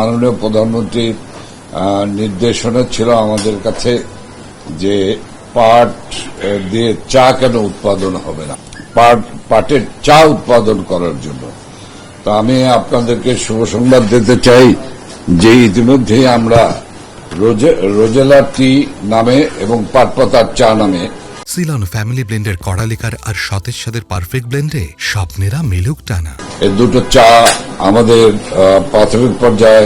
মাননীয় প্রধানমন্ত্রীর নির্দেশনা ছিল আমাদের কাছে যে পাট দিয়ে চা কেন উৎপাদন হবে না, পাটের চা উৎপাদন করার জন্য। তো আমি আপনাদেরকে শুভ সংবাদ দিতে চাই যে ইতিমধ্যেই আমরা রোজেলা টি নামে এবং পাটপাতার চা নামে সিলন ফ্যামিলি ব্লেন্ডের কড়ালিকার আর সতেজ স্বাদের পারফেক্ট ব্লেন্ডে স্বপ্নেরা মেলুক টানা। এই দুটো চা আমাদের প্রাথমিক পর্যায়ে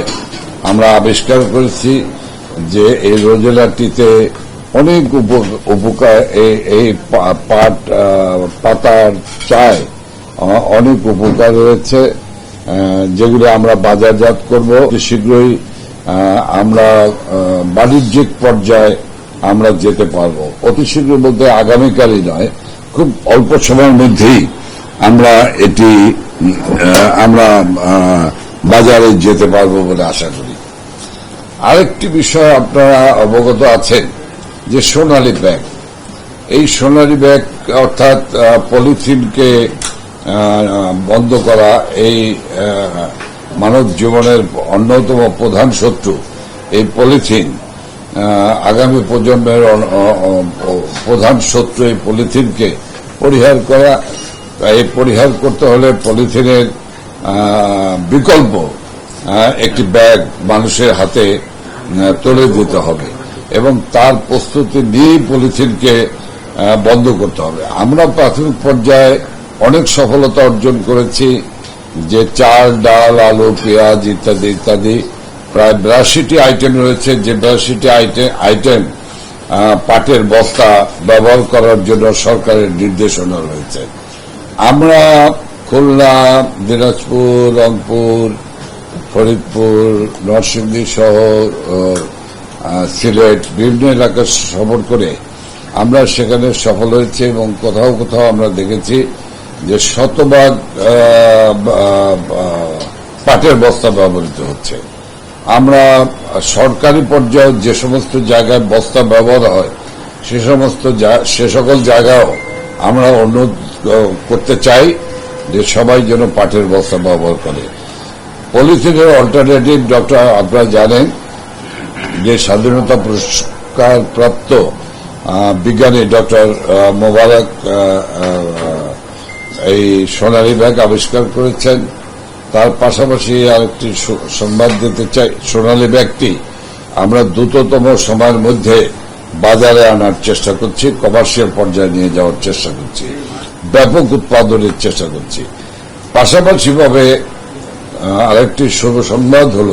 আমরা আবিষ্কার করেছি যে এই রোজেলা টিতে অনেক উপকার, এই পাট পাতার চায় অনেক উপকার রয়েছে, যেগুলো আমরা বাজারজাত করব। শীঘ্রই আমরা বাণিজ্যিক পর্যায়ে আমরা যেতে পারব। অতি শীঘ্র বলতে আগামীকালই নয়, খুব অল্প সময়ের মধ্যেই আমরা এটি বাজারে যেতে পারব বলে আশা করি। আরেকটি বিষয় আপনারা অবগত আছেন যে সোনালী ব্যাগ, এই সোনালী ব্যাগ অর্থাৎ পলিথিনকে বন্ধ করা এই মানব জীবনের অন্যতম প্রধান শত্রু। এই পলিথিন আগামী প্রজন্মের প্রধান শত্রু। এই পলিথিনকে পরিহার করা, এই পরিহার করতে হলে পলিথিনের বিকল্প একটি ব্যাগ মানুষের হাতে তুলে দিতে হবে এবং তার প্রস্তুতি নিয়েই পলিথিনকে বন্ধ করতে হবে। আমরা প্রাথমিক পর্যায়ে অনেক সফলতা অর্জন করেছি, যে চাল, ডাল, আলু, পেঁয়াজ ইত্যাদি ইত্যাদি প্রায় 82টি আইটেম রয়েছে, যে 82টি আইটেম পাটের বস্তা ব্যবহার করার জন্য সরকারের নির্দেশনা রয়েছে। আমরা খুলনা, দিনাজপুর, রংপুর, ফরিদপুর, নরসিংদী সহ সিলেট বিভিন্ন এলাকা সফর করে আমরা সেখানে সফল হয়েছি এবং কোথাও কোথাও আমরা দেখেছি যে শতভাগ পাটের বস্তা ব্যবহৃত হচ্ছে। আমরা সরকারি পর্যায়ে যে সমস্ত জায়গায় বস্তা ব্যবহার হয় সে সকল জায়গাও আমরা অনুরোধ করতে চাই যে সবাই যেন পাটের বস্তা ব্যবহার করে। পলিথিনের অল্টারনেটিভ, আপনারা জানেন যে স্বাধীনতা পুরস্কার প্রাপ্ত বিজ্ঞানী ডক্টর মোবারক এই সোনালী ব্যাগ আবিষ্কার করেছেন। তার পাশাপাশি আরেকটি সংবাদ দিতে চাই, সোনালী ব্যাগটি আমরা দ্রুততম সময়ের মধ্যে বাজারে আনার চেষ্টা করছি, কমার্শিয়াল পর্যায়ে নিয়ে যাওয়ার চেষ্টা করছি, ব্যাপক উৎপাদনের চেষ্টা করছি। পাশাপাশিভাবে আরেকটি শুভ সংবাদ হল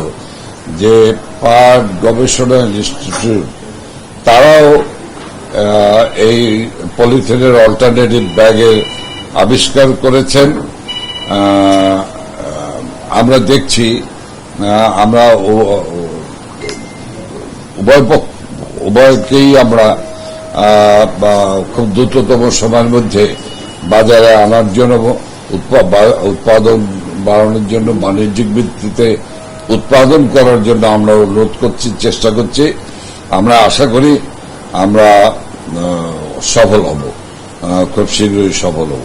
যে পাট গবেষণা ইনস্টিটিউট তারাও এই পলিথিনের অল্টারনেটিভ ব্যাগের আবিষ্কার করেছেন। আমরা দেখছি, আমরা উভয়কেই আমরা খুব দ্রুততম সময়ের মধ্যে বাজারে আনার জন্য, উৎপাদন বাড়ানোর জন্য, বাণিজ্যিক ভিত্তিতে উৎপাদন করার জন্য আমরা অনুরোধ করছি, চেষ্টা করছি। আমরা আশা করি আমরা সফল হব, খুব শীঘ্রই সফল হব।